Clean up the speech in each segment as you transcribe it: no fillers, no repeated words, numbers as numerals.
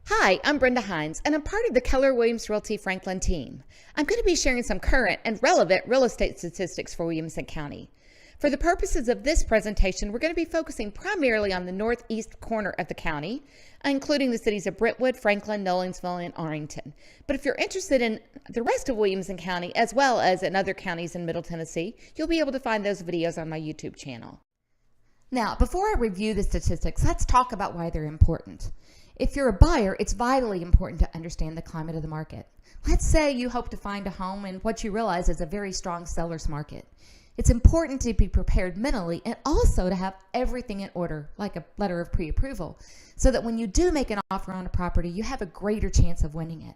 Hi, I'm Brenda Hines, and I'm part of the Keller Williams Realty Franklin team. I'm going to be sharing some current and relevant real estate statistics for Williamson County. For the purposes of this presentation, we're going to be focusing primarily on the northeast corner of the county, including the cities of Brentwood, Franklin, Nolensville, and Arrington. But if you're interested in the rest of Williamson County, as well as in other counties in Middle Tennessee, you'll be able to find those videos on my YouTube channel. Now, before I review the statistics, let's talk about why they're important. If you're a buyer, it's vitally important to understand the climate of the market. Let's say you hope to find a home and what you realize is a very strong seller's market. It's important to be prepared mentally and also to have everything in order, like a letter of pre-approval, so that when you do make an offer on a property, you have a greater chance of winning it.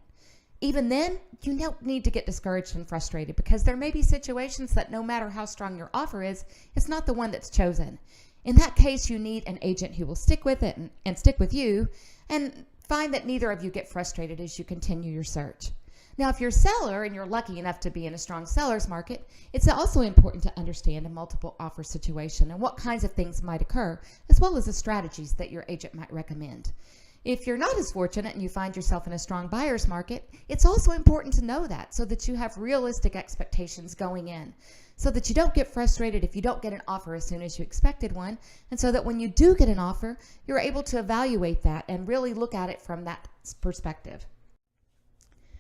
Even then, you don't need to get discouraged and frustrated because there may be situations that no matter how strong your offer is, it's not the one that's chosen. In that case, you need an agent who will stick with it and stick with you and find that neither of you get frustrated as you continue your search. Now, if you're a seller and you're lucky enough to be in a strong seller's market, it's also important to understand a multiple offer situation and what kinds of things might occur, as well as the strategies that your agent might recommend. If you're not as fortunate and you find yourself in a strong buyer's market, it's also important to know that so that you have realistic expectations going in, so that you don't get frustrated if you don't get an offer as soon as you expected one, and so that when you do get an offer, you're able to evaluate that and really look at it from that perspective.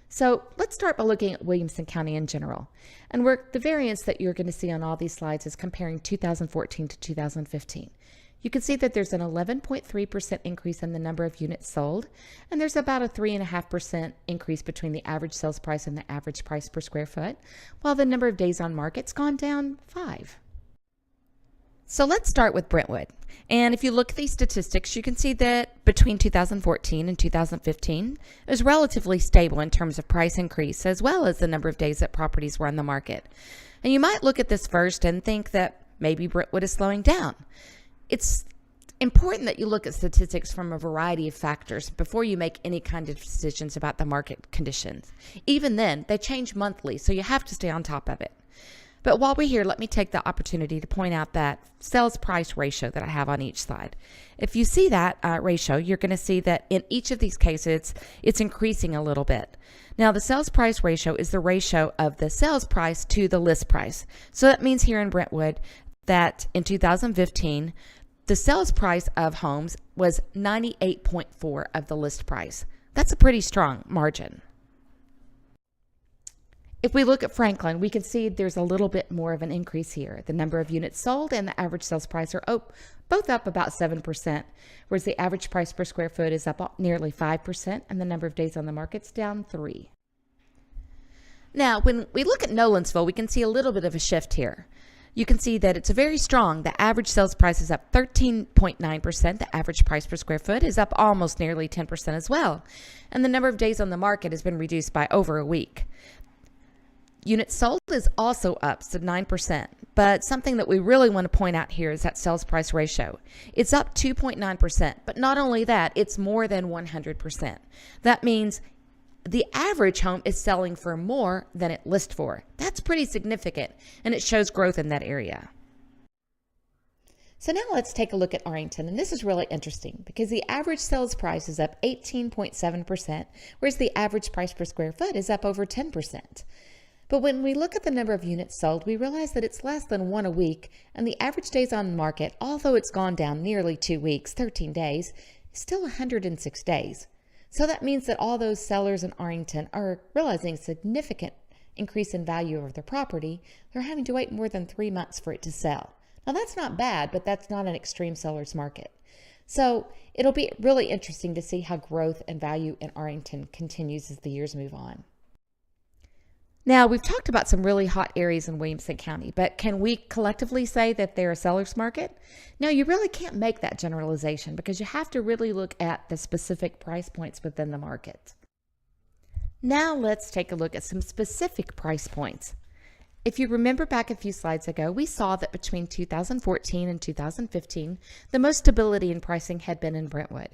So let's start by looking at Williamson County in general. And the variance that you're going to see on all these slides is comparing 2014 to 2015. You can see that there's an 11.3% increase in the number of units sold, and there's about a 3.5% increase between the average sales price and the average price per square foot, while the number of days on market's gone down 5. So let's start with Brentwood. And if you look at these statistics, you can see that between 2014 and 2015, it was relatively stable in terms of price increase, as well as the number of days that properties were on the market. And you might look at this first and think that maybe Brentwood is slowing down. It's important that you look at statistics from a variety of factors before you make any kind of decisions about the market conditions. Even then, they change monthly, so you have to stay on top of it. But while we're here, let me take the opportunity to point out that sales price ratio that I have on each slide. If you see that ratio, you're going to see that in each of these cases, it's increasing a little bit. Now, the sales price ratio is the ratio of the sales price to the list price. So that means here in Brentwood that in 2015, the sales price of homes was 98.4 of the list price. That's a pretty strong margin. If we look at Franklin, we can see there's a little bit more of an increase here. The number of units sold and the average sales price are both up about 7%, whereas the average price per square foot is up nearly 5%, and the number of days on the market's down 3. Now, when we look at Nolensville, we can see a little bit of a shift here. You can see that it's very strong. The average sales price is up 13.9%. The average price per square foot is up almost nearly 10% as well. And the number of days on the market has been reduced by over a week. Units sold is also up to 9%. But something that we really want to point out here is that sales price ratio. It's up 2.9%. But not only that, it's more than 100%. That means the average home is selling for more than it lists for. That's pretty significant, and it shows growth in that area. So now let's take a look at Arrington, and this is really interesting because the average sales price is up 18.7%, whereas the average price per square foot is up over 10%. But when we look at the number of units sold, we realize that it's less than 1 a week, and the average days on market, although it's gone down nearly 2 weeks, 13 days, is still 106 days. So that means that all those sellers in Arrington are realizing a significant increase in value of their property. They're having to wait more than 3 months for it to sell. Now that's not bad, but that's not an extreme seller's market. So it'll be really interesting to see how growth and value in Arrington continues as the years move on. Now, we've talked about some really hot areas in Williamson County, but can we collectively say that they're a seller's market? No, you really can't make that generalization because you have to really look at the specific price points within the market. Now, let's take a look at some specific price points. If you remember back a few slides ago, we saw that between 2014 and 2015, the most stability in pricing had been in Brentwood.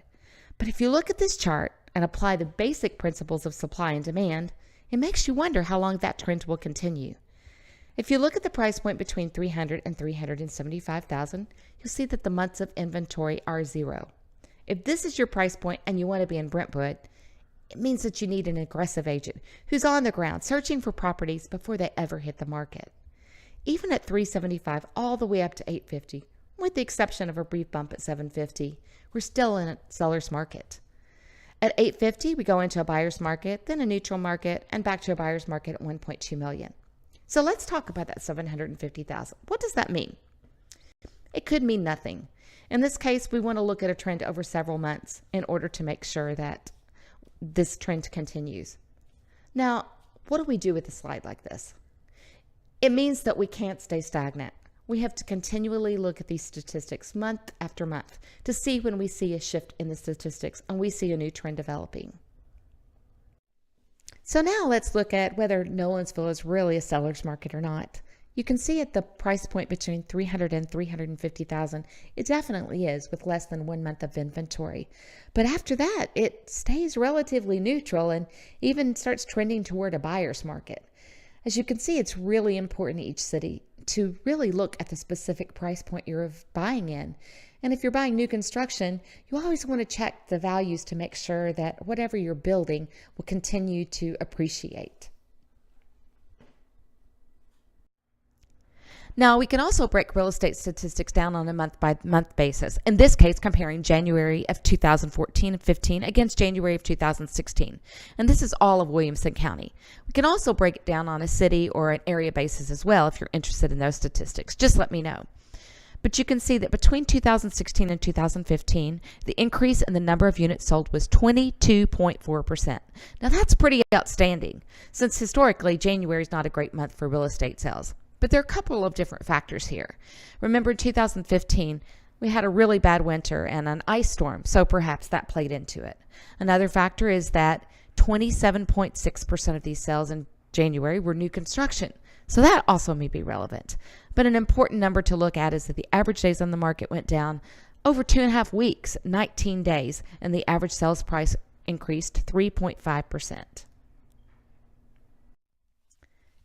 But if you look at this chart and apply the basic principles of supply and demand, it makes you wonder how long that trend will continue. If you look at the price point between $300,000 and $375,000, you'll see that the months of inventory are 0. If this is your price point and you want to be in Brentwood, it means that you need an aggressive agent who's on the ground searching for properties before they ever hit the market. Even at $375 all the way up to $850, with the exception of a brief bump at $750, we're still in a seller's market. At $850, we go into a buyer's market, then a neutral market, and back to a buyer's market at $1.2 million. So let's talk about that $750,000. What does that mean? It could mean nothing. In this case, we want to look at a trend over several months in order to make sure that this trend continues. Now, what do we do with a slide like this? It means that we can't stay stagnant. We have to continually look at these statistics month after month to see when we see a shift in the statistics and we see a new trend developing. So now let's look at whether Nolensville is really a seller's market or not. You can see at the price point between $300,000 and $350,000, it definitely is with less than 1 month of inventory. But after that, it stays relatively neutral and even starts trending toward a buyer's market. As you can see, it's really important in each city to really look at the specific price point you're buying in. And if you're buying new construction, you always want to check the values to make sure that whatever you're building will continue to appreciate. Now, we can also break real estate statistics down on a month-by-month basis, in this case comparing January of 2014 and 15 against January of 2016. And this is all of Williamson County. We can also break it down on a city or an area basis as well if you're interested in those statistics. Just let me know. But you can see that between 2016 and 2015, the increase in the number of units sold was 22.4%. Now, that's pretty outstanding, since historically, January is not a great month for real estate sales. But there are a couple of different factors here. Remember, in 2015, we had a really bad winter and an ice storm, so perhaps that played into it. Another factor is that 27.6% of these sales in January were new construction, so that also may be relevant. But an important number to look at is that the average days on the market went down over 2.5 weeks, 19 days, and the average sales price increased 3.5%.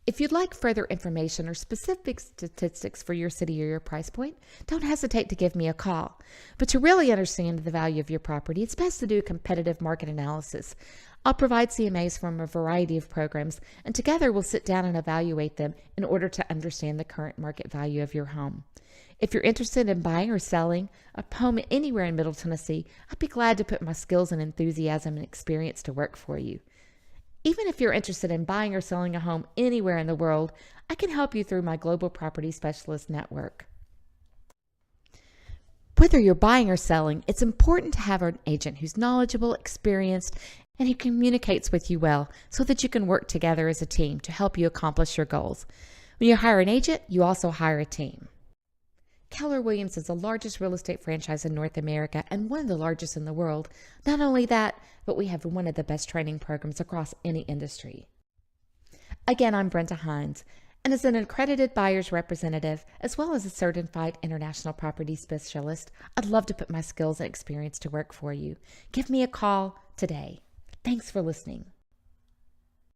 If you'd like further information or specific statistics for your city or your price point, don't hesitate to give me a call. But to really understand the value of your property, it's best to do a competitive market analysis. I'll provide CMAs from a variety of programs, and together we'll sit down and evaluate them in order to understand the current market value of your home. If you're interested in buying or selling a home anywhere in Middle Tennessee, I'd be glad to put my skills and enthusiasm and experience to work for you. Even if you're interested in buying or selling a home anywhere in the world, I can help you through my Global Property Specialist Network. Whether you're buying or selling, it's important to have an agent who's knowledgeable, experienced, and who communicates with you well so that you can work together as a team to help you accomplish your goals. When you hire an agent, you also hire a team. Keller Williams is the largest real estate franchise in North America and one of the largest in the world. Not only that, but we have one of the best training programs across any industry. Again, I'm Brenda Hines, and as an accredited buyer's representative, as well as a certified international property specialist, I'd love to put my skills and experience to work for you. Give me a call today. Thanks for listening.